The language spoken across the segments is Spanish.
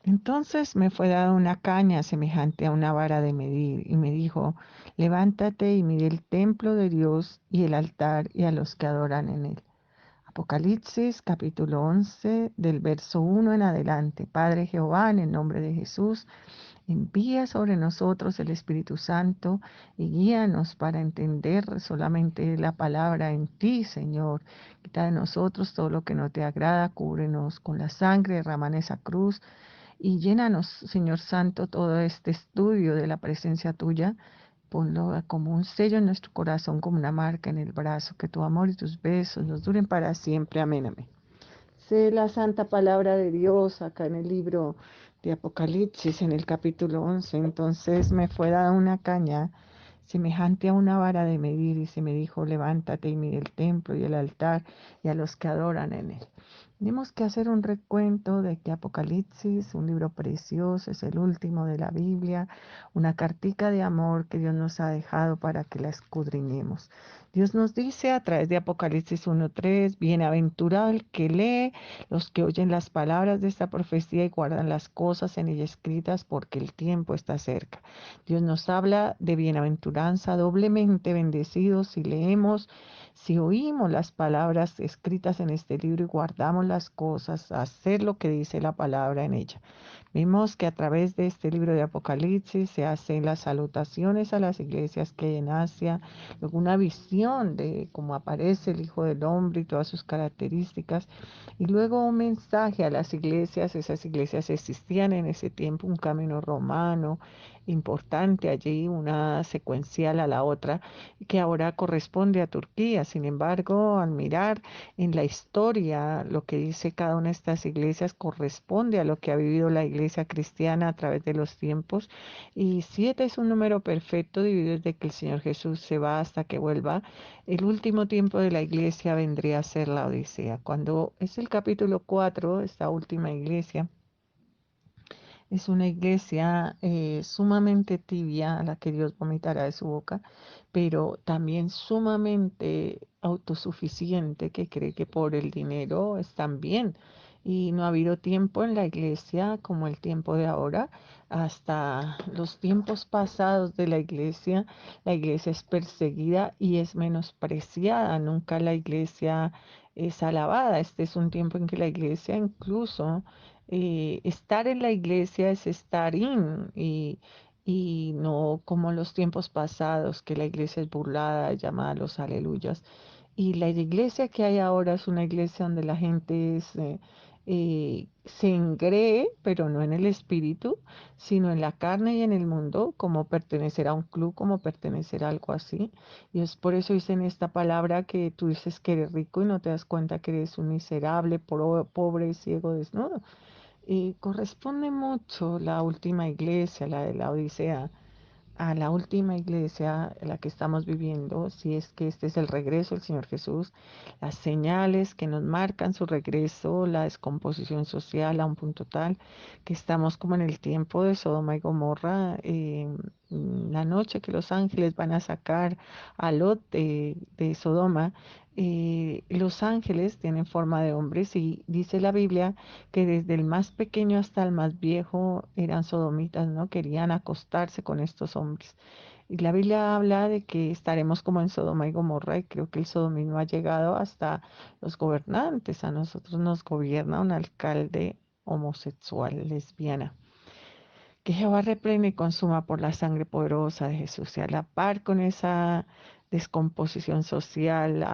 Entonces me fue dada una caña semejante a una vara de medir, y me dijo, levántate y mide el templo de Dios y el altar y a los que adoran en él. Apocalipsis capítulo 11 del verso 1 en adelante. Padre Jehová, en el nombre de Jesús, envía sobre nosotros el Espíritu Santo y guíanos para entender solamente la palabra en ti, Señor. Quita de nosotros todo lo que no te agrada, cúbrenos con la sangre derramada en esa cruz y llénanos, Señor Santo, todo este estudio de la presencia tuya. Ponlo como un sello en nuestro corazón, como una marca en el brazo, que tu amor y tus besos nos duren para siempre. Amén, amén. Sé la santa palabra de Dios acá en el libro de Apocalipsis, en el capítulo 11. Entonces me fue dada una caña semejante a una vara de medir y se me dijo, levántate y mide el templo y el altar y a los que adoran en él. Tenemos que hacer un recuento de que Apocalipsis, un libro precioso, es el último de la Biblia, una cartica de amor que Dios nos ha dejado para que la escudriñemos. Dios nos dice a través de Apocalipsis 1:3, bienaventurado el que lee, los que oyen las palabras de esta profecía y guardan las cosas en ella escritas, porque el tiempo está cerca. Dios nos habla de bienaventuranza, doblemente bendecidos si leemos, si oímos las palabras escritas en este libro y guardamos las cosas, hacer lo que dice la palabra en ella. Vimos que a través de este libro de Apocalipsis se hacen las salutaciones a las iglesias que hay en Asia, luego una visión de cómo aparece el Hijo del Hombre y todas sus características, y luego un mensaje a las iglesias. Esas iglesias existían en ese tiempo, un camino romano importante allí, una secuencial a la otra, que ahora corresponde a Turquía. Sin embargo, al mirar en la historia, lo que dice cada una de estas iglesias corresponde a lo que ha vivido la iglesia cristiana a través de los tiempos. Y 7 es un número perfecto dividido desde que el Señor Jesús se va hasta que vuelva. El último tiempo de la iglesia vendría a ser la Odisea. Cuando es el capítulo 4, esta última iglesia, es una iglesia sumamente tibia a la que Dios vomitará de su boca, pero también sumamente autosuficiente que cree que por el dinero están bien. Y no ha habido tiempo en la iglesia como el tiempo de ahora. Hasta los tiempos pasados de la iglesia es perseguida y es menospreciada. Nunca la iglesia es alabada. Este es un tiempo en que la iglesia incluso estar en la iglesia es estar y no como los tiempos pasados, que la iglesia es burlada, llamada a los aleluyas. Y la iglesia que hay ahora es una iglesia donde la gente se engree, pero no en el espíritu, sino en la carne y en el mundo, como pertenecer a un club, como pertenecer a algo así. Y es por eso dicen esta palabra que tú dices que eres rico y no te das cuenta que eres un miserable, pobre, ciego, desnudo. Y corresponde mucho la última iglesia, la de la Odisea, a la última iglesia en la que estamos viviendo, si es que este es el regreso del Señor Jesús, las señales que nos marcan su regreso, la descomposición social a un punto tal que estamos como en el tiempo de Sodoma y Gomorra, la noche que los ángeles van a sacar a Lot de Sodoma. Los ángeles tienen forma de hombres y dice la Biblia que desde el más pequeño hasta el más viejo eran sodomitas, ¿no? Querían acostarse con estos hombres. Y la Biblia habla de que estaremos como en Sodoma y Gomorra, y creo que el sodomismo ha llegado hasta los gobernantes. A nosotros nos gobierna un alcalde homosexual, lesbiana. Que Jehová reprenda y consuma por la sangre poderosa de Jesús. Y a la par con esa descomposición social,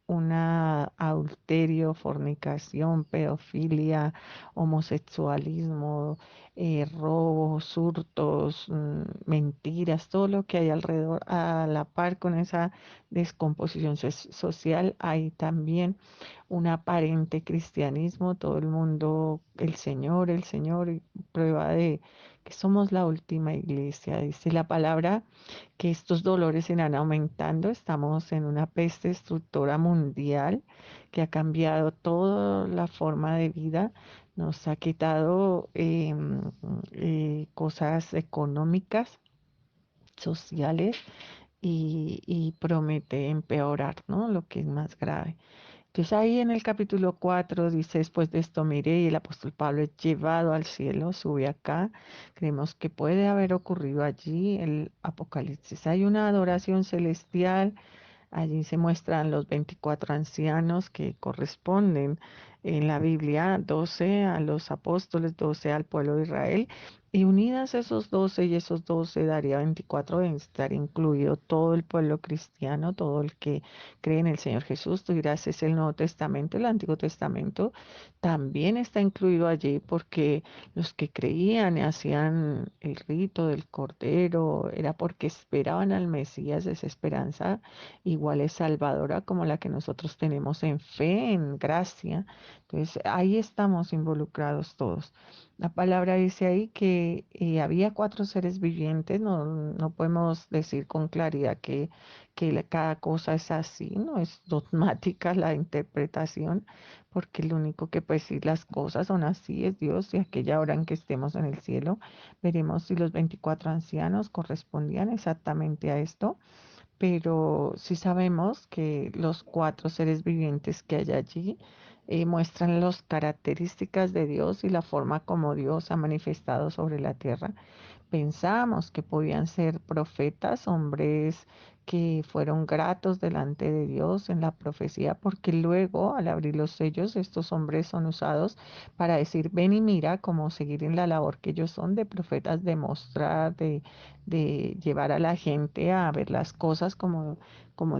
una adulterio, fornicación, pedofilia, homosexualismo, robos, hurtos, mentiras, todo lo que hay alrededor, a la par con esa descomposición social, hay también un aparente cristianismo, todo el mundo, el Señor, y prueba de que somos la última iglesia. Dice la palabra que estos dolores irán aumentando. Estamos en una peste destructora mundial que ha cambiado toda la forma de vida. Nos ha quitado cosas económicas, sociales y promete empeorar, ¿no? Lo que es más grave. Entonces ahí en el capítulo 4 dice, después de esto miré y el apóstol Pablo es llevado al cielo, sube acá. Creemos que puede haber ocurrido allí el Apocalipsis. Hay una adoración celestial. Allí se muestran los 24 ancianos que corresponden en la Biblia, 12 a los apóstoles, 12 al pueblo de Israel, y unidas esos 12 y esos 12 daría 24, deben estar incluido todo el pueblo cristiano, todo el que cree en el Señor Jesús. Tú dirás, es el Nuevo Testamento, el Antiguo Testamento también está incluido allí porque los que creían y hacían el rito del Cordero era porque esperaban al Mesías, esa esperanza igual es salvadora como la que nosotros tenemos en fe, en gracia. Entonces, ahí estamos involucrados todos. La palabra dice ahí que había cuatro seres vivientes, no, no podemos decir con claridad cada cosa es así, no es dogmática la interpretación, porque el único que puede decir las cosas son así es Dios, y aquella hora en que estemos en el cielo, veremos si los 24 ancianos correspondían exactamente a esto, pero sí sabemos que los cuatro seres vivientes que hay allí muestran las características de Dios y la forma como Dios ha manifestado sobre la tierra. Pensamos que podían ser profetas, hombres que fueron gratos delante de Dios en la profecía, porque luego al abrir los sellos, estos hombres son usados para decir, ven y mira, como seguir en la labor que ellos son de profetas, de mostrar, de llevar a la gente a ver las cosas como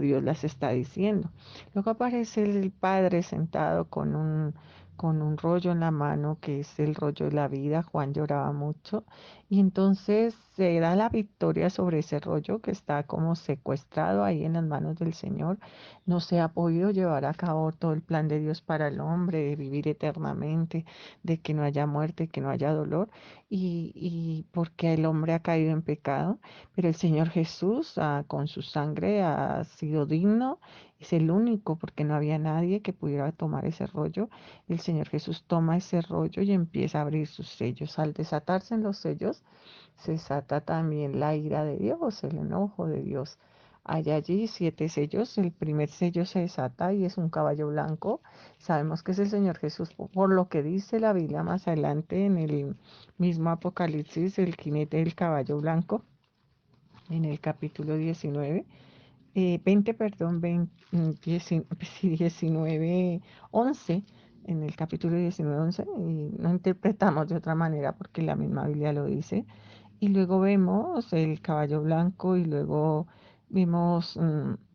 Dios las está diciendo. Luego aparece el Padre sentado con un rollo en la mano, que es el rollo de la vida. Juan lloraba mucho y entonces se da la victoria sobre ese rollo que está como secuestrado ahí en las manos del Señor. No se ha podido llevar a cabo todo el plan de Dios para el hombre, de vivir eternamente, de que no haya muerte, que no haya dolor, y porque el hombre ha caído en pecado. Pero el Señor Jesús, con su sangre, ha sido digno. Es el único, porque no había nadie que pudiera tomar ese rollo. El Señor Jesús toma ese rollo y empieza a abrir sus sellos. Al desatarse en los sellos, se desata también la ira de Dios, el enojo de Dios. Hay allí siete sellos. El primer sello se desata y es un caballo blanco. Sabemos que es el Señor Jesús, por lo que dice la Biblia más adelante en el mismo Apocalipsis, el jinete del caballo blanco, en el capítulo 19. 20, perdón, 20, 19, 11, en el capítulo 19, 11, y no interpretamos de otra manera porque la misma Biblia lo dice. Y luego vemos el caballo blanco y luego vemos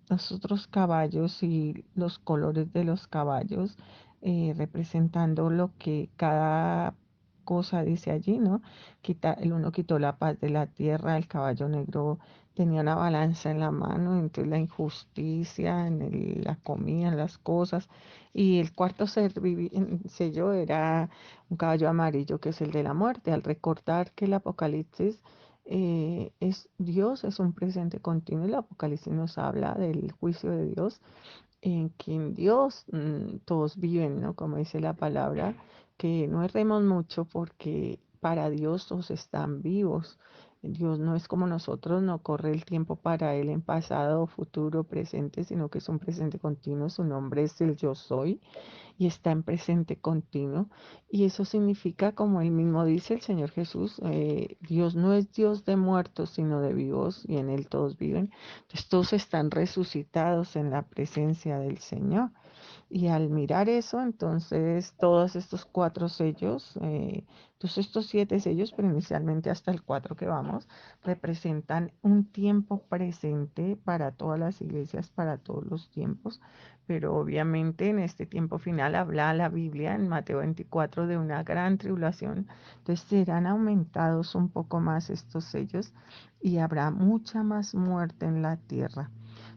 los otros caballos y los colores de los caballos, representando lo que cada cosa dice allí, ¿no? El uno quitó la paz de la tierra, el caballo negro tenía una balanza en la mano, entonces la injusticia en la comida, en las cosas. Y el cuarto sello era un caballo amarillo, que es el de la muerte. Al recordar que el Apocalipsis es Dios, es un presente continuo, el Apocalipsis nos habla del juicio de Dios en quien Dios todos viven, ¿no? Como dice la palabra, que no erremos mucho porque para Dios todos están vivos. Dios no es como nosotros, no corre el tiempo para Él en pasado, futuro, presente, sino que es un presente continuo. Su nombre es el Yo Soy y está en presente continuo. Y eso significa, como él mismo dice, el Señor Jesús, Dios no es Dios de muertos, sino de vivos, y en Él todos viven. Entonces todos están resucitados en la presencia del Señor. Y al mirar eso, entonces todos estos cuatro sellos, entonces estos siete sellos, pero inicialmente hasta el cuatro que vamos, representan un tiempo presente para todas las iglesias, para todos los tiempos, pero obviamente en este tiempo final habla la Biblia en Mateo 24 de una gran tribulación, entonces serán aumentados un poco más estos sellos y habrá mucha más muerte en la tierra.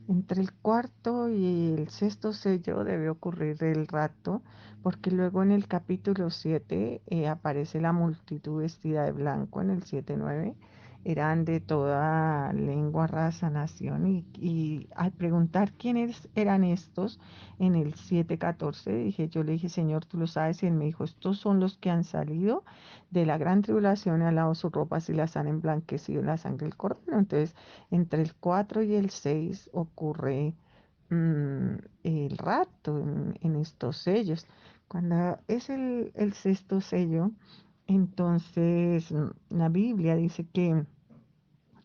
Entre el cuarto y el sexto sello debe ocurrir el rapto, porque luego en el capítulo 7 aparece la multitud vestida de blanco en el 7:9. Eran de toda lengua, raza, nación, y al preguntar quiénes eran estos, en el 7:14 yo le dije, Señor, tú lo sabes, y él me dijo, estos son los que han salido de la gran tribulación, y han lavado sus ropas y las han emblanquecido en la sangre del cordero. Entonces, entre el 4 y el 6 ocurre el rato en estos sellos. Cuando es el sexto sello, entonces la Biblia dice que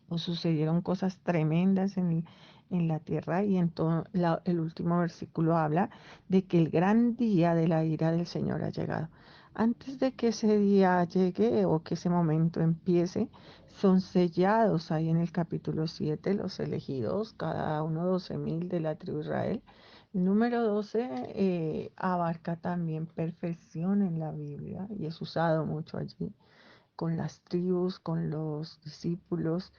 o sucedieron cosas tremendas en la tierra y en todo el último versículo habla de que el gran día de la ira del Señor ha llegado. Antes de que ese día llegue o que ese momento empiece, son sellados ahí en el capítulo 7 los elegidos, cada uno 12.000 de la tribu de Israel. El número 12 abarca también perfección en la Biblia y es usado mucho allí con las tribus, con los discípulos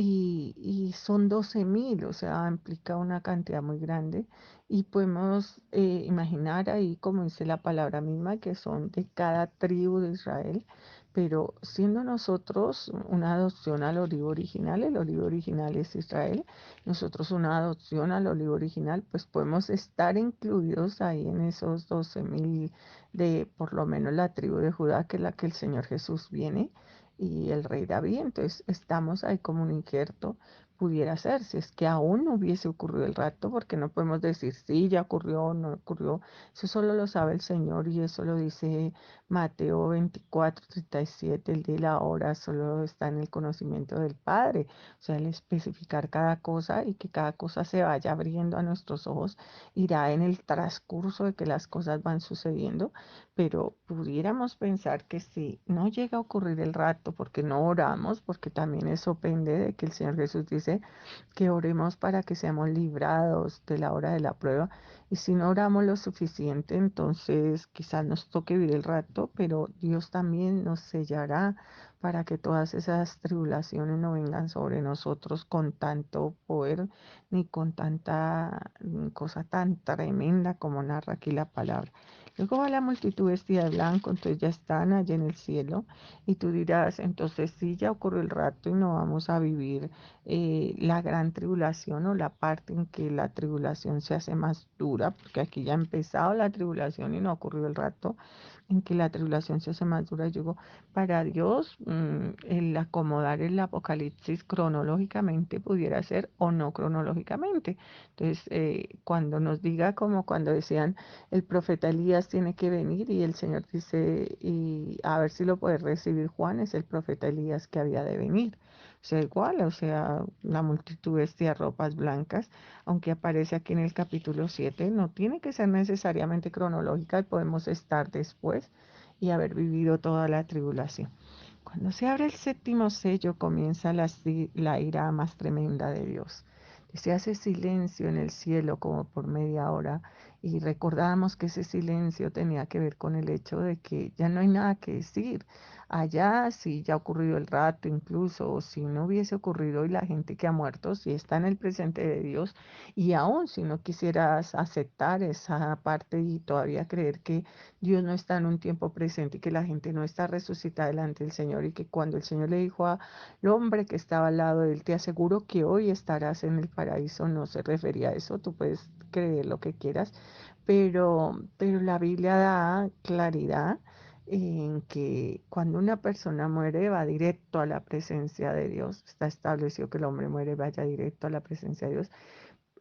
y son 12.000, o sea, implica una cantidad muy grande y podemos imaginar ahí, como dice la palabra misma, que son de cada tribu de Israel, pero siendo nosotros una adopción al olivo original, el olivo original es Israel, nosotros una adopción al olivo original, pues podemos estar incluidos ahí en esos 12.000 de por lo menos la tribu de Judá, que es la que el Señor Jesús viene y el rey David. Entonces estamos ahí como un injerto, pudiera ser, si es que aún no hubiese ocurrido el rapto, porque no podemos decir sí, ya ocurrió o no ocurrió. Eso solo lo sabe el Señor y eso lo dice Mateo 24:37, el día y la hora solo está en el conocimiento del Padre. O sea, el especificar cada cosa y que cada cosa se vaya abriendo a nuestros ojos irá en el transcurso de que las cosas van sucediendo, pero pudiéramos pensar que si no llega a ocurrir el rato, porque no oramos, porque también eso pende de que el Señor Jesús dice que oremos para que seamos librados de la hora de la prueba. Y si no oramos lo suficiente, entonces quizás nos toque vivir el rato, pero Dios también nos sellará para que todas esas tribulaciones no vengan sobre nosotros con tanto poder ni con tanta cosa tan tremenda como narra aquí la palabra. Luego va la multitud vestida de blanco, entonces ya están allá en el cielo. Y tú dirás, entonces sí, ya ocurrió el rato y no vamos a vivir la gran tribulación o la parte en que la tribulación se hace más dura, porque aquí ya ha empezado la tribulación y no ha ocurrido el rato en que la tribulación se hace más dura. Yo digo, para Dios, el acomodar el apocalipsis cronológicamente pudiera ser o no cronológicamente. Entonces, cuando nos diga, como cuando decían, el profeta Elías tiene que venir y el Señor dice, y a ver si lo puede recibir Juan, es el profeta Elías que había de venir. O sea, igual, o sea, la multitud vestía ropas blancas, aunque aparece aquí en el capítulo 7 no tiene que ser necesariamente cronológica y podemos estar después y haber vivido toda la tribulación. Cuando se abre el séptimo sello comienza la ira más tremenda de Dios. Se hace silencio en el cielo como por media hora y recordamos que ese silencio tenía que ver con el hecho de que ya no hay nada que decir. Allá, si ya ha ocurrido el rato incluso, o si no hubiese ocurrido y la gente que ha muerto, si está en el presente de Dios, y aún si no quisieras aceptar esa parte y todavía creer que Dios no está en un tiempo presente y que la gente no está resucitada delante del Señor y que cuando el Señor le dijo al hombre que estaba al lado de él, te aseguro que hoy estarás en el paraíso, no se refería a eso, tú puedes creer lo que quieras, pero la Biblia da claridad en que cuando una persona muere va directo a la presencia de Dios. Está establecido que el hombre muere, vaya directo a la presencia de Dios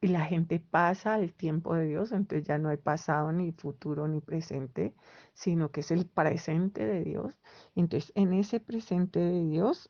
y la gente pasa al tiempo de Dios, entonces ya no hay pasado ni futuro ni presente, sino que es el presente de Dios. Entonces, en ese presente de Dios,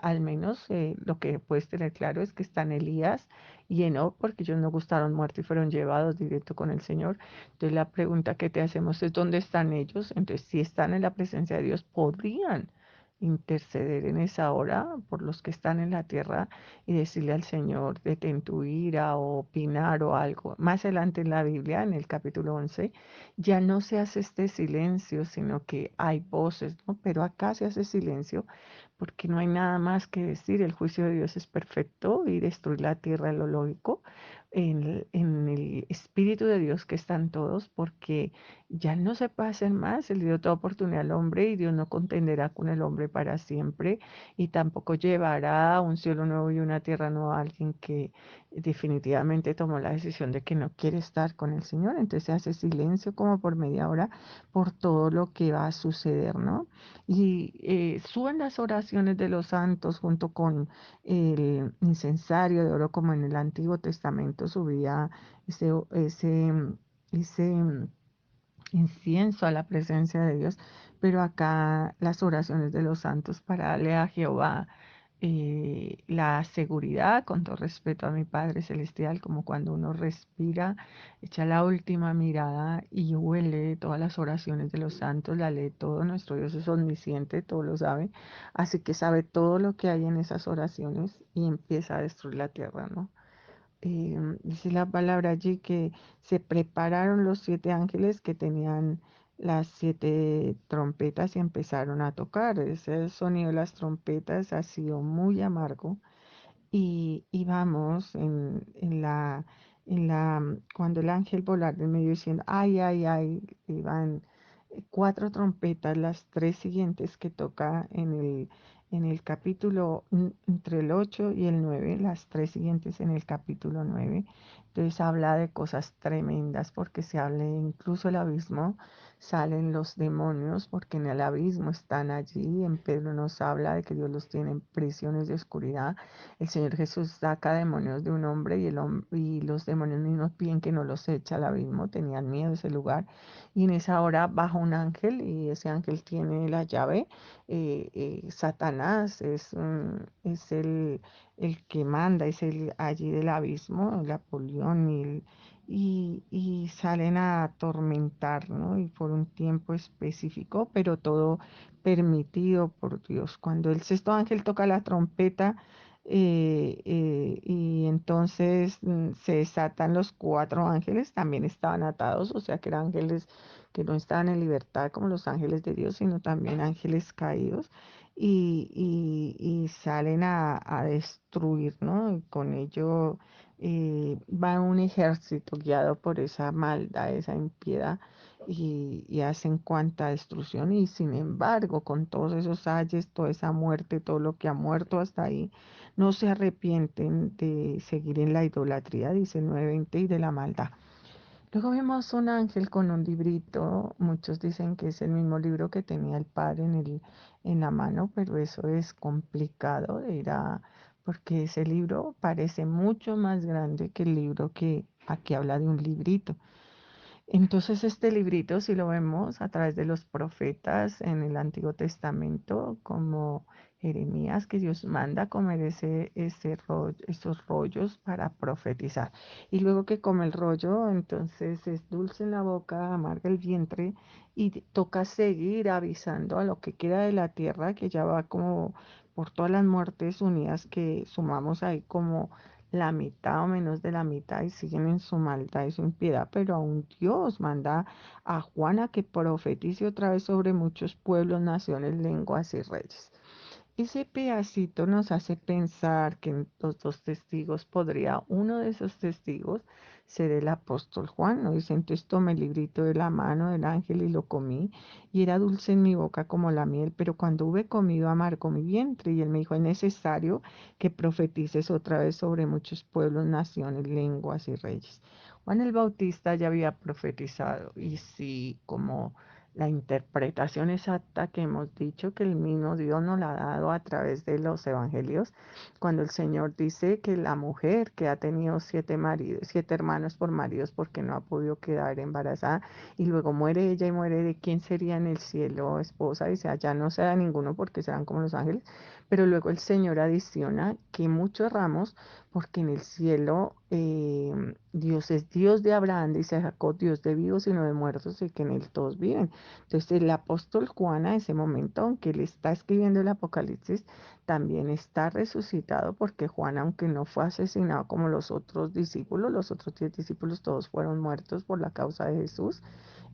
al menos lo que puedes tener claro es que están Elías y Enoc, porque ellos no gustaron muerto y fueron llevados directo con el Señor. Entonces, la pregunta que te hacemos es, ¿dónde están ellos? Entonces, si están en la presencia de Dios, podrían interceder en esa hora por los que están en la tierra y decirle al Señor, detén tu ira o opinar o algo. Más adelante en la Biblia, en el capítulo 11 ya no se hace este silencio, sino que hay voces, ¿no? Pero acá se hace silencio porque no hay nada más que decir. El juicio de Dios es perfecto y destruir la tierra es lo lógico. En el Espíritu de Dios que están todos, porque ya no se puede hacer más. Él dio toda oportunidad al hombre y Dios no contenderá con el hombre para siempre y tampoco llevará a un cielo nuevo y una tierra nueva a alguien que definitivamente tomó la decisión de que no quiere estar con el Señor. Entonces se hace silencio como por media hora por todo lo que va a suceder, ¿no? Y suben las oraciones de los santos junto con el incensario de oro como en el Antiguo Testamento santo subía ese, ese, ese incienso a la presencia de Dios, pero acá las oraciones de los santos para darle a Jehová la seguridad, con todo respeto a mi Padre Celestial, como cuando uno respira, echa la última mirada y huele todas las oraciones de los santos, la lee todo, nuestro Dios es omnisciente, todo lo sabe, así que sabe todo lo que hay en esas oraciones y empieza a destruir la tierra, ¿no? Dice la palabra allí que se prepararon los 7 ángeles que tenían las 7 trompetas y empezaron a tocar. Ese sonido de las trompetas ha sido muy amargo y vamos cuando el ángel volar del medio diciendo, ay, ay, ay, y van 4 trompetas, las 3 siguientes que toca en el capítulo, entre el 8 y el 9, las 3 siguientes en el capítulo 9. Entonces habla de cosas tremendas porque se habla incluso el abismo, salen los demonios porque en el abismo están allí. En Pedro nos habla de que Dios los tiene en prisiones de oscuridad. El Señor Jesús saca demonios de un hombre y los demonios mismos piden que no los eche al abismo, tenían miedo de ese lugar. Y en esa hora baja un ángel y ese ángel tiene la llave. Satanás es el que manda, es el allí del abismo, el Apolión y salen a atormentar, ¿no? Y por un tiempo específico, pero todo permitido por Dios. Cuando el sexto ángel toca la trompeta, y entonces se desatan los 4 ángeles, también estaban atados, o sea que eran ángeles que no estaban en libertad como los ángeles de Dios, sino también ángeles caídos, y salen a destruir, ¿no? Y con ello va un ejército guiado por esa maldad, esa impiedad, y hacen cuanta destrucción, y sin embargo, con todos esos ayes, toda esa muerte, todo lo que ha muerto hasta ahí, no se arrepienten de seguir en la idolatría, dice el 9:20, y de la maldad. Luego vemos un ángel con un librito, muchos dicen que es el mismo libro que tenía el padre en la mano, pero eso es complicado, era porque ese libro parece mucho más grande que el libro que aquí habla de un librito. Entonces este librito, si lo vemos a través de los profetas en el Antiguo Testamento, como Jeremías, que Dios manda a comer esos rollos para profetizar. Y luego que come el rollo, entonces es dulce en la boca, amarga el vientre, y toca seguir avisando a lo que queda de la tierra, que ya va como por todas las muertes unidas que sumamos ahí como la mitad o menos de la mitad y siguen en su maldad y su impiedad, pero aún Dios manda a Juan a que profetice otra vez sobre muchos pueblos, naciones, lenguas y reyes. Ese pedacito nos hace pensar que en los 2 testigos podría uno de esos testigos ser el apóstol Juan, ¿no? Dice, entonces tomé el librito de la mano del ángel y lo comí, y era dulce en mi boca como la miel, pero cuando hube comido amargó mi vientre, y él me dijo, es necesario que profetices otra vez sobre muchos pueblos, naciones, lenguas y reyes. Juan el Bautista ya había profetizado, y sí, como la interpretación exacta que hemos dicho que el mismo Dios nos la ha dado a través de los evangelios, cuando el Señor dice que la mujer que ha tenido 7 maridos, 7 hermanos por maridos porque no ha podido quedar embarazada, y luego muere ella y muere, ¿de quién sería en el cielo esposa? Dice, allá no será ninguno porque serán como los ángeles, pero luego el Señor adiciona que muchos ramos porque en el cielo Dios es Dios de Abraham, dice Jacob, Dios de vivos y no de muertos, y que en él todos viven. Entonces el apóstol Juan a ese momento, aunque él está escribiendo el Apocalipsis, también está resucitado porque Juan, aunque no fue asesinado como los otros discípulos, los otros 10 discípulos todos fueron muertos por la causa de Jesús.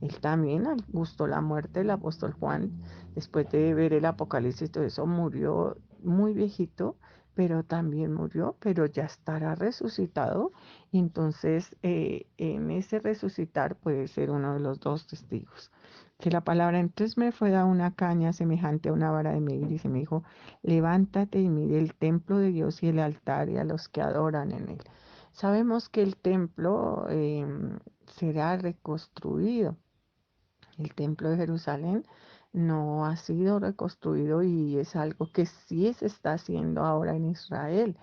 Él también gustó la muerte del apóstol Juan, después de ver el Apocalipsis, todo eso, murió muy viejito, pero también murió, pero ya estará resucitado. Y entonces en ese resucitar puede ser uno de los 2 testigos. Que la palabra entonces me fue dada una caña semejante a una vara de medir y se me dijo, levántate y mire el templo de Dios y el altar y a los que adoran en él. Sabemos que el templo será reconstruido. El templo de Jerusalén no ha sido reconstruido y es algo que sí se está haciendo ahora en Israel.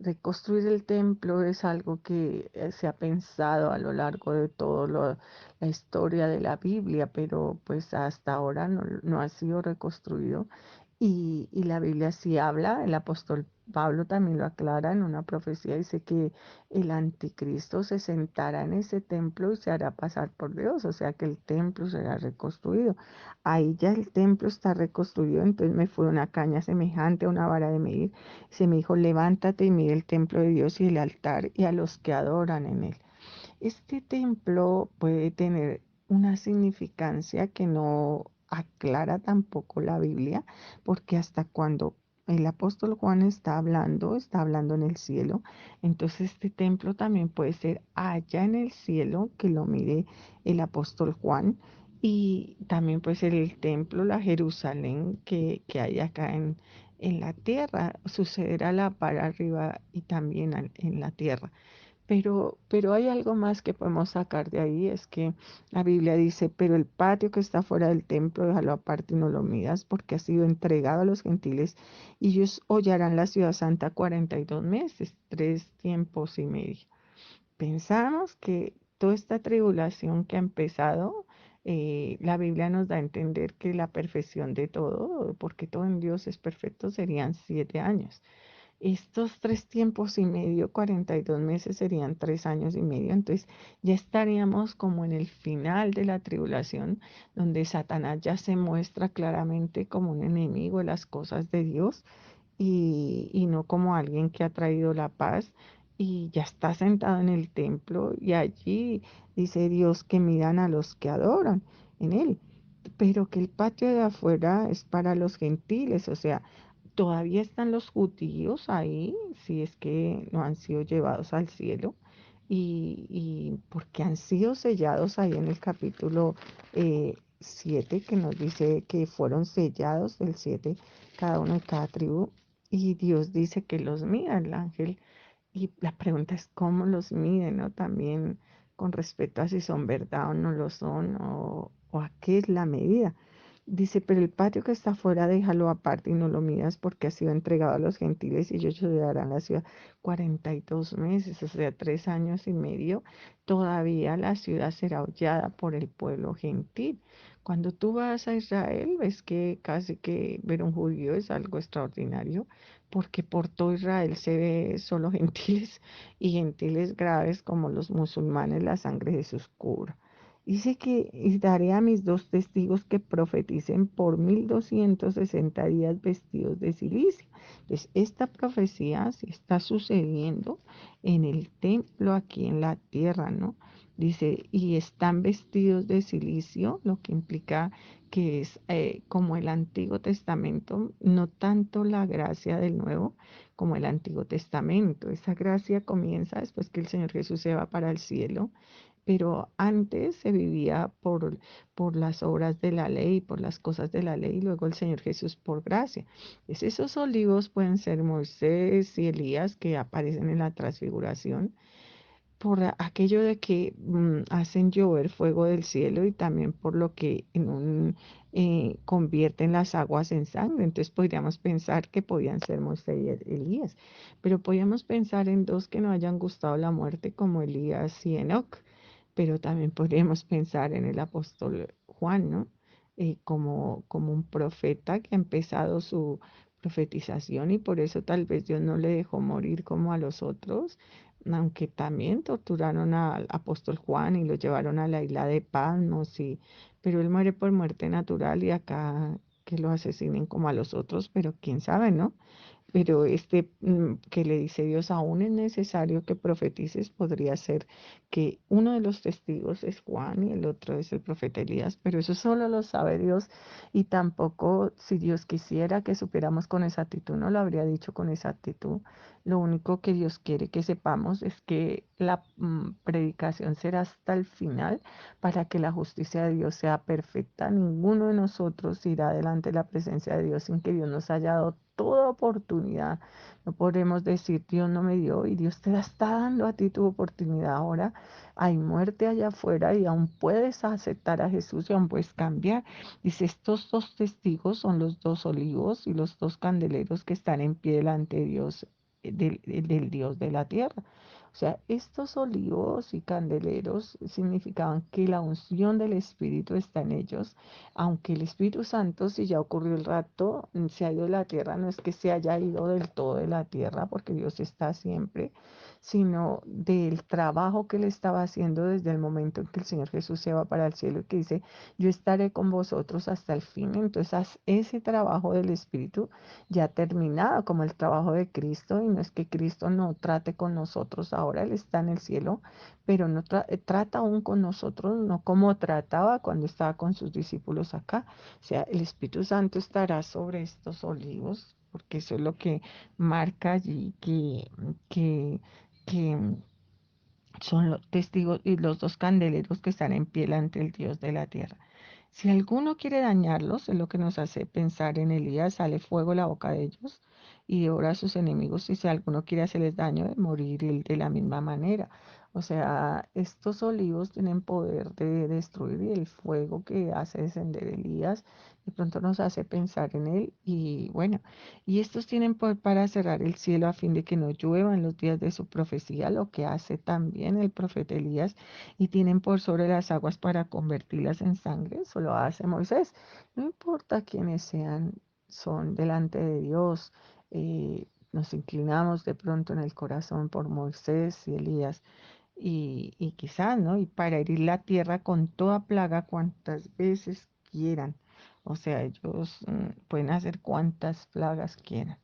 Reconstruir el templo es algo que se ha pensado a lo largo de toda la historia de la Biblia, pero pues hasta ahora no ha sido reconstruido. Y la Biblia sí habla, el apóstol Pablo también lo aclara en una profecía, dice que el anticristo se sentará en ese templo y se hará pasar por Dios, o sea que el templo será reconstruido. Ahí ya el templo está reconstruido, entonces me fue una caña semejante a una vara de medir, se me dijo, levántate y mire el templo de Dios y el altar y a los que adoran en él. Este templo puede tener una significancia que no aclara tampoco la Biblia, porque hasta cuando el apóstol Juan está hablando en el cielo, entonces este templo también puede ser allá en el cielo, que lo mire el apóstol Juan, y también puede ser el templo, la Jerusalén que hay acá en la tierra, sucederá la para arriba y también en la tierra. Pero hay algo más que podemos sacar de ahí, es que la Biblia dice, pero el patio que está fuera del templo, déjalo aparte y no lo midas, porque ha sido entregado a los gentiles, y ellos hollarán la ciudad santa 42 meses, 3 tiempos y medio. Pensamos que toda esta tribulación que ha empezado, la Biblia nos da a entender que la perfección de todo, porque todo en Dios es perfecto, serían 7 años. Estos 3 tiempos y medio, 42 meses serían 3 años y medio, entonces ya estaríamos como en el final de la tribulación, donde Satanás ya se muestra claramente como un enemigo de las cosas de Dios y no como alguien que ha traído la paz y ya está sentado en el templo y allí dice Dios que miran a los que adoran en él, pero que el patio de afuera es para los gentiles, o sea, todavía están los judíos ahí, si es que no han sido llevados al cielo, y porque han sido sellados ahí en el capítulo 7, que nos dice que fueron sellados, el 7 cada uno de cada tribu, y Dios dice que los mira el ángel, y la pregunta es cómo los mide, ¿no? También con respecto a si son verdad o no lo son, o a qué es la medida. Dice, pero el patio que está afuera déjalo aparte y no lo midas porque ha sido entregado a los gentiles y ellos ayudarán la ciudad 42 meses, o sea, 3 años y medio. Todavía la ciudad será hollada por el pueblo gentil. Cuando tú vas a Israel, ves que casi que ver un judío es algo extraordinario, porque por todo Israel se ve solo gentiles y gentiles graves como los musulmanes, la sangre de Jesús cubra. Dice que y daré a mis 2 testigos que profeticen por 1260 días vestidos de silicio. Entonces, esta profecía sí está sucediendo en el templo aquí en la tierra, ¿no? Dice, y están vestidos de silicio, lo que implica que es como el Antiguo Testamento, no tanto la gracia del Nuevo como el Antiguo Testamento. Esa gracia comienza después que el Señor Jesús se va para el cielo, pero antes se vivía por las obras de la ley, por las cosas de la ley, y luego el Señor Jesús por gracia. Esos olivos pueden ser Moisés y Elías que aparecen en la transfiguración, por aquello de que hacen llover fuego del cielo y también por lo que convierten las aguas en sangre. Entonces podríamos pensar que podían ser Moisés y Elías, pero podríamos pensar en dos que no hayan gustado la muerte como Elías y Enoc, pero también podríamos pensar en el apóstol Juan, ¿no? Como un profeta que ha empezado su profetización y por eso tal vez Dios no le dejó morir como a los otros, aunque también torturaron al apóstol Juan y lo llevaron a la isla de Patmos, pero él muere por muerte natural y acá que lo asesinen como a los otros, pero quién sabe, ¿no? Pero que le dice Dios, aún es necesario que profetices, podría ser que uno de los testigos es Juan y el otro es el profeta Elías, pero eso solo lo sabe Dios y tampoco si Dios quisiera que supiéramos con exactitud, no lo habría dicho con exactitud. Lo único que Dios quiere que sepamos es que la predicación será hasta el final para que la justicia de Dios sea perfecta. Ninguno de nosotros irá delante de la presencia de Dios sin que Dios nos haya dado toda oportunidad. No podremos decir, Dios no me dio y Dios te la está dando a ti tu oportunidad ahora. Hay muerte allá afuera y aún puedes aceptar a Jesús y aún puedes cambiar. Dice, estos 2 testigos son los 2 olivos y los 2 candeleros que están en pie delante de Dios del Dios de la tierra. O sea, estos olivos y candeleros significaban que la unción del Espíritu está en ellos, aunque el Espíritu Santo, si ya ocurrió el rapto, se ha ido de la tierra, no es que se haya ido del todo de la tierra, porque Dios está siempre, sino del trabajo que él estaba haciendo desde el momento en que el Señor Jesús se va para el cielo y que dice, yo estaré con vosotros hasta el fin. Entonces, ese trabajo del Espíritu ya terminado, como el trabajo de Cristo, y no es que Cristo no trate con nosotros ahora, Él está en el cielo, pero no trata aún con nosotros, no como trataba cuando estaba con sus discípulos acá. O sea, el Espíritu Santo estará sobre estos olivos, porque eso es lo que marca allí que, que son los testigos y los dos candeleros que están en pie ante el Dios de la tierra. Si alguno quiere dañarlos, es lo que nos hace pensar en Elías, sale fuego de la boca de ellos y devora a sus enemigos. Y si alguno quiere hacerles daño, de morir él de la misma manera. O sea, estos olivos tienen poder de destruir y el fuego que hace descender Elías de pronto nos hace pensar en él. Y bueno, y estos tienen poder para cerrar el cielo a fin de que no llueva en los días de su profecía, lo que hace también el profeta Elías, y tienen por sobre las aguas para convertirlas en sangre, eso lo hace Moisés. No importa quiénes sean, son delante de Dios. Nos inclinamos de pronto en el corazón por Moisés y Elías y quizás, ¿no? Y para herir la tierra con toda plaga cuantas veces quieran. O sea, ellos pueden hacer cuantas plagas quieran.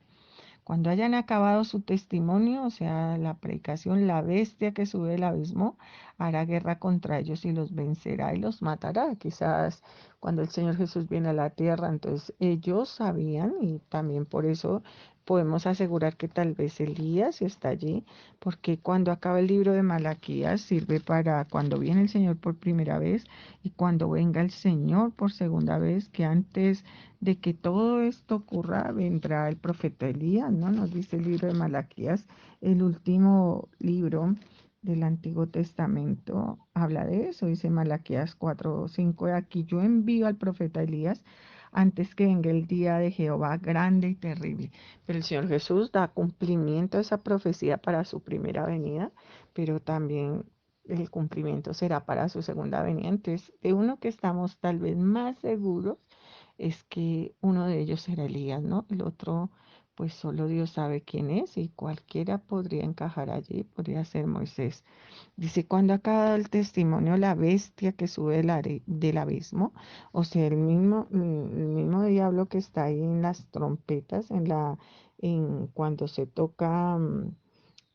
Cuando hayan acabado su testimonio, o sea, la predicación, la bestia que sube del abismo hará guerra contra ellos y los vencerá y los matará. Quizás cuando el Señor Jesús viene a la tierra, entonces ellos sabían y también por eso podemos asegurar que tal vez Elías está allí, porque cuando acaba el libro de Malaquías sirve para cuando viene el Señor por primera vez y cuando venga el Señor por segunda vez, que antes de que todo esto ocurra, vendrá el profeta Elías, ¿no? Nos dice el libro de Malaquías, el último libro del Antiguo Testamento, habla de eso, dice Malaquías 4:5, aquí yo envío al profeta Elías antes que venga el día de Jehová grande y terrible. Pero el Señor Jesús da cumplimiento a esa profecía para su primera venida, pero también el cumplimiento será para su segunda venida. Entonces, de uno que estamos tal vez más seguros es que uno de ellos era Elías, ¿no? El otro, pues solo Dios sabe quién es y cualquiera podría encajar allí, podría ser Moisés. Dice, cuando acaba el testimonio, la bestia que sube del abismo, o sea, el mismo diablo que está ahí en las trompetas, cuando se toca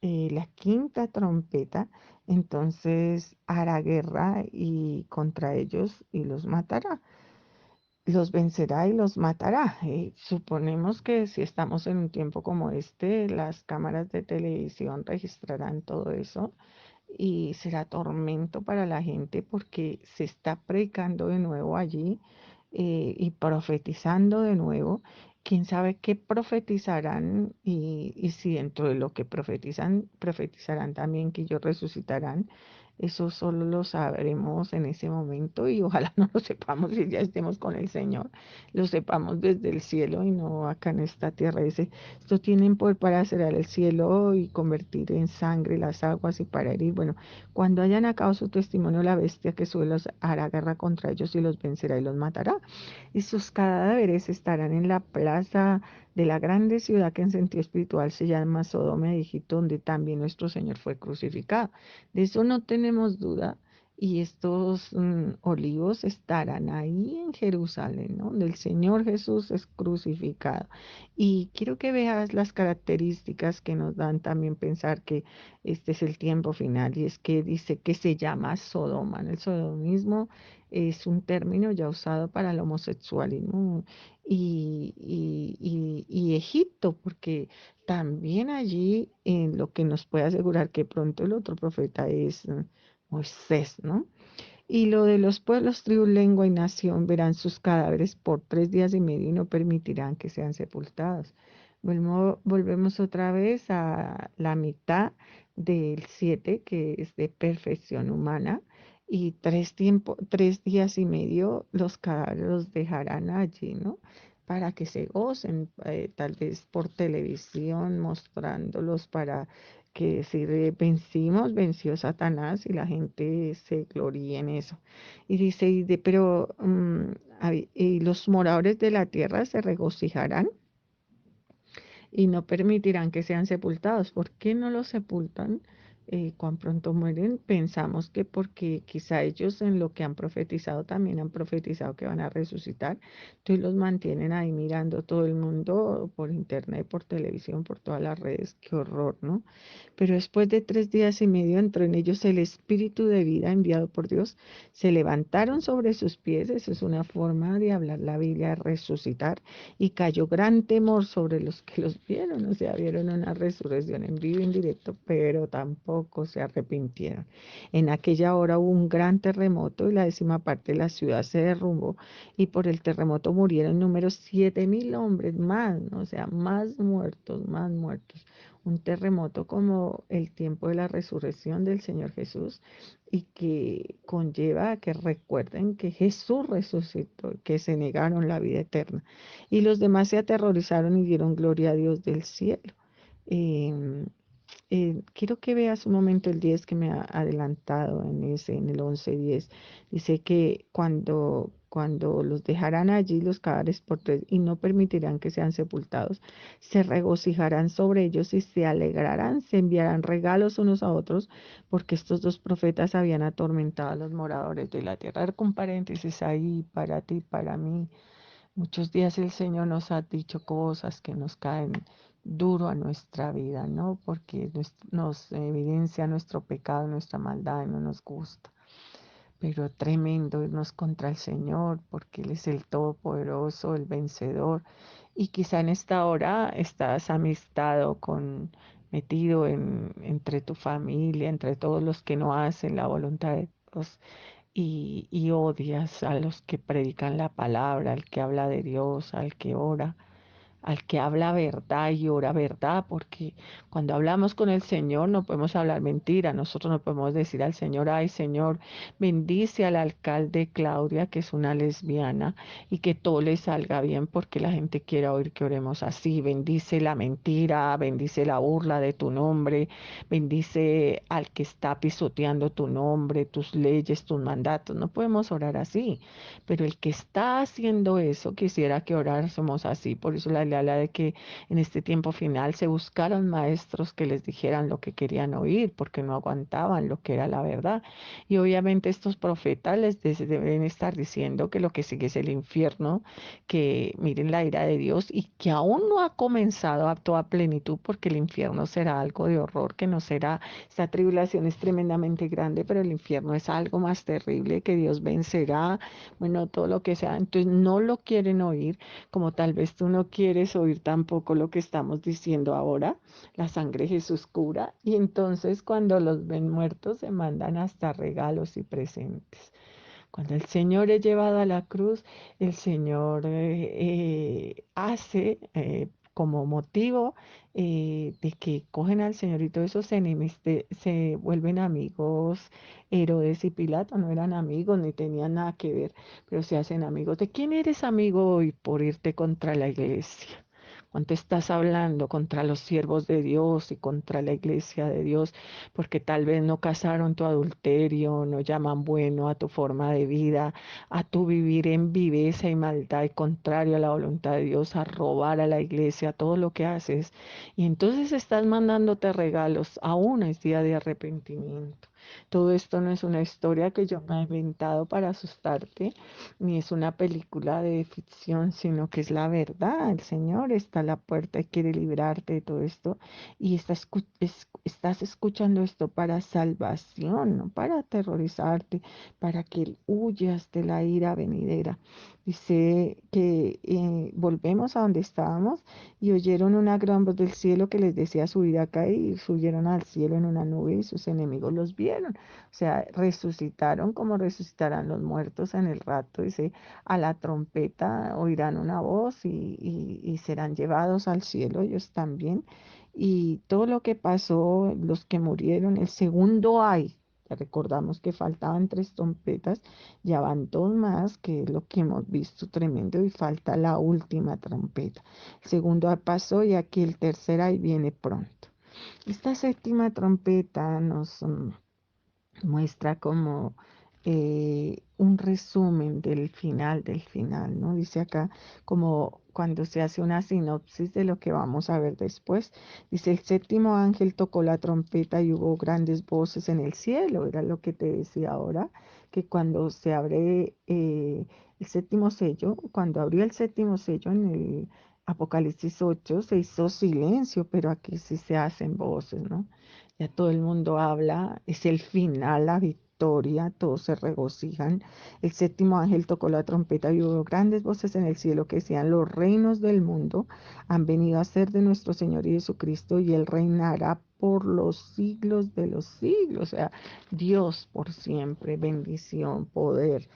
la quinta trompeta, entonces hará guerra y contra ellos y los matará, los vencerá y los matará. Suponemos que si estamos en un tiempo como este, las cámaras de televisión registrarán todo eso y será tormento para la gente porque se está predicando de nuevo allí y profetizando de nuevo. Quién sabe qué profetizarán y si dentro de lo que profetizan, profetizarán también que ellos resucitarán. Eso solo lo sabremos en ese momento y ojalá no lo sepamos y ya estemos con el Señor. Lo sepamos desde el cielo y no acá en esta tierra. Dice, esto tienen poder para cerrar el cielo y convertir en sangre las aguas y para herir. Bueno, cuando hayan acabado su testimonio, la bestia que sube los hará guerra contra ellos y los vencerá y los matará. Y sus cadáveres estarán en la plaza de la grande ciudad que en sentido espiritual se llama Sodoma de Egipto, donde también nuestro Señor fue crucificado. De eso no tenemos duda. Y estos olivos estarán ahí en Jerusalén, ¿no? Donde el Señor Jesús es crucificado. Y quiero que veas las características que nos dan también pensar que este es el tiempo final. Y es que dice que se llama Sodoma, ¿no? El sodomismo es un término ya usado para el homosexualismo y Egipto, porque también allí en lo que nos puede asegurar que pronto el otro profeta es Moisés, ¿no? Y lo de los pueblos, tribu, lengua y nación verán sus cadáveres por 3 días y medio y no permitirán que sean sepultados. Volvemos otra vez a la mitad del 7, que es de perfección humana, y 3 días y medio los cadáveres los dejarán allí, ¿no? para que se gocen, tal vez por televisión, mostrándolos para que si vencimos, venció Satanás y la gente se gloríe en eso. Y dice, pero y los moradores de la tierra se regocijarán y no permitirán que sean sepultados. ¿Por qué no los sepultan? Cuán pronto mueren, pensamos que porque quizá ellos en lo que han profetizado también han profetizado que van a resucitar, entonces los mantienen ahí mirando todo el mundo por internet, por televisión, por todas las redes, qué horror, ¿no? Pero después de 3 días y medio entró en ellos el espíritu de vida enviado por Dios, se levantaron sobre sus pies, eso es una forma de hablar la Biblia, resucitar, y cayó gran temor sobre los que los vieron, o sea, vieron una resurrección en vivo y en directo, pero tampoco se arrepintieron. En aquella hora hubo un gran terremoto y la 10ª parte de la ciudad se derrumbó y por el terremoto murieron números 7.000 hombres más, ¿no? O sea, más muertos, más muertos. Un terremoto como el tiempo de la resurrección del Señor Jesús y que conlleva a que recuerden que Jesús resucitó, que se negaron la vida eterna. Y los demás se aterrorizaron y dieron gloria a Dios del cielo. Em, quiero que veas un momento el 10 que me ha adelantado en el 11:10. Dice que cuando los dejarán allí los cadáveres por 3 y no permitirán que sean sepultados, se regocijarán sobre ellos y se alegrarán, se enviarán regalos unos a otros, porque estos dos profetas habían atormentado a los moradores de la tierra. Con paréntesis ahí para ti, para mí. Muchos días el Señor nos ha dicho cosas que nos caen duro a nuestra vida, ¿no? Porque nos evidencia nuestro pecado, nuestra maldad y no nos gusta. Pero tremendo irnos contra el Señor, porque Él es el Todopoderoso, el vencedor. Y quizá en esta hora estás amistado metido entre tu familia, entre todos los que no hacen la voluntad de Dios y odias a los que predican la palabra, al que habla de Dios, al que ora, al que habla verdad y ora verdad, porque cuando hablamos con el Señor no podemos hablar mentira, nosotros no podemos decir al Señor, ay Señor, bendice al alcalde Claudia, que es una lesbiana, y que todo le salga bien porque la gente quiere oír que oremos así, bendice la mentira, bendice la burla de tu nombre, bendice al que está pisoteando tu nombre, tus leyes, tus mandatos, no podemos orar así, pero el que está haciendo eso quisiera que orásemos así. Por eso la idea de que en este tiempo final se buscaron maestros que les dijeran lo que querían oír, porque no aguantaban lo que era la verdad. Y obviamente estos profetas deben estar diciendo que lo que sigue es el infierno, que miren la ira de Dios y que aún no ha comenzado a toda plenitud, porque el infierno será algo de horror, que no será, esta tribulación es tremendamente grande, pero el infierno es algo más terrible, que Dios vencerá, bueno, todo lo que sea. Entonces no lo quieren oír, como tal vez tú no quieres oír tampoco lo que estamos diciendo ahora. La sangre de Jesús cura. Y entonces cuando los ven muertos se mandan hasta regalos y presentes. Cuando el Señor es llevado a la cruz, el Señor hace como motivo de que cogen al Señor y todos esos enemigos se vuelven amigos. Herodes y Pilato no eran amigos ni tenían nada que ver, pero se hacen amigos. ¿De quién eres amigo hoy por irte contra la iglesia? ¿Cuánto estás hablando contra los siervos de Dios y contra la iglesia de Dios? Porque tal vez no casaron tu adulterio, no llaman bueno a tu forma de vida, a tu vivir en viveza y maldad y contrario a la voluntad de Dios, a robar a la iglesia, todo lo que haces. Y entonces estás mandándote regalos, aún es día de arrepentimiento. Todo esto no es una historia que yo me he inventado para asustarte, ni es una película de ficción, sino que es la verdad. El Señor está a la puerta y quiere librarte de todo esto. Y estás escuchando esto para salvación, no para aterrorizarte, para que huyas de la ira venidera. Dice que volvemos a donde estábamos y oyeron una gran voz del cielo que les decía subir acá y subieron al cielo en una nube y sus enemigos los vieron. O sea, resucitaron como resucitarán los muertos en el rato. Dice, a la trompeta oirán una voz y serán llevados al cielo ellos también. Y todo lo que pasó, los que murieron, el segundo ay. Ya recordamos que faltaban 3 trompetas, ya van 2 más, que es lo que hemos visto tremendo, y falta la última trompeta. El segundo pasó y aquí el tercer ahí viene pronto. Esta séptima trompeta nos muestra como un resumen del final, ¿no? Dice acá como cuando se hace una sinopsis de lo que vamos a ver después. Dice, el séptimo ángel tocó la trompeta y hubo grandes voces en el cielo. Era lo que te decía ahora, que cuando se abre el séptimo sello, cuando abrió el séptimo sello en el Apocalipsis 8, se hizo silencio, pero aquí sí se hacen voces, ¿no? Ya todo el mundo habla, es el final, la victoria, todos se regocijan. El séptimo ángel tocó la trompeta y hubo grandes voces en el cielo que decían, los reinos del mundo han venido a ser de nuestro Señor y Jesucristo y Él reinará por los siglos de los siglos. O sea, Dios por siempre, bendición, poder,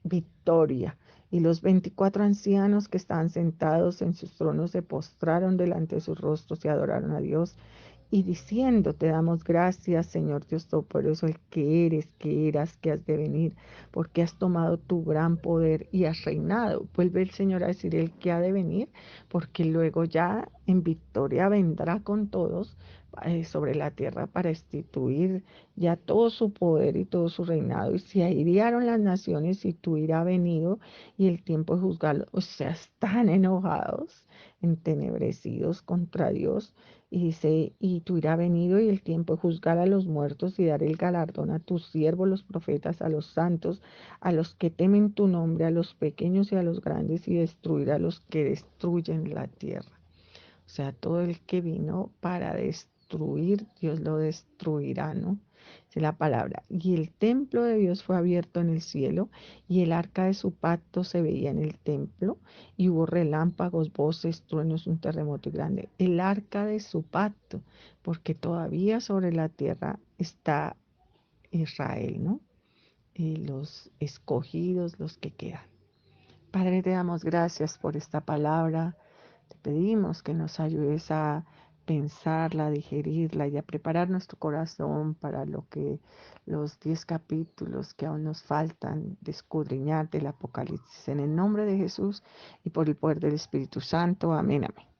victoria. Y los 24 ancianos que estaban sentados en sus tronos se postraron delante de sus rostros y adoraron a Dios y diciendo, te damos gracias, Señor Dios Todopoderoso, el que eres, que eras, que has de venir, porque has tomado tu gran poder y has reinado. Vuelve el Señor a decir el que ha de venir, porque luego ya en victoria vendrá con todos sobre la tierra para instituir ya todo su poder y todo su reinado. Y se airiaron las naciones y tu ira ha venido y el tiempo de juzgarlos. O sea, están enojados, entenebrecidos contra Dios. Y dice, y tú irá venido y el tiempo de juzgar a los muertos y dar el galardón a tus siervos, los profetas, a los santos, a los que temen tu nombre, a los pequeños y a los grandes, y destruir a los que destruyen la tierra. O sea, todo el que vino para destruir, Dios lo destruirá, ¿no? Dice la palabra. Y el templo de Dios fue abierto en el cielo, y el arca de su pacto se veía en el templo, y hubo relámpagos, voces, truenos, un terremoto grande. El arca de su pacto, porque todavía sobre la tierra está Israel, ¿no? Y los escogidos, los que quedan. Padre, te damos gracias por esta palabra. Te pedimos que nos ayudes a pensarla, a digerirla y a preparar nuestro corazón para lo que los 10 capítulos que aún nos faltan de escudriñar del Apocalipsis. En el nombre de Jesús y por el poder del Espíritu Santo. Amén, amén.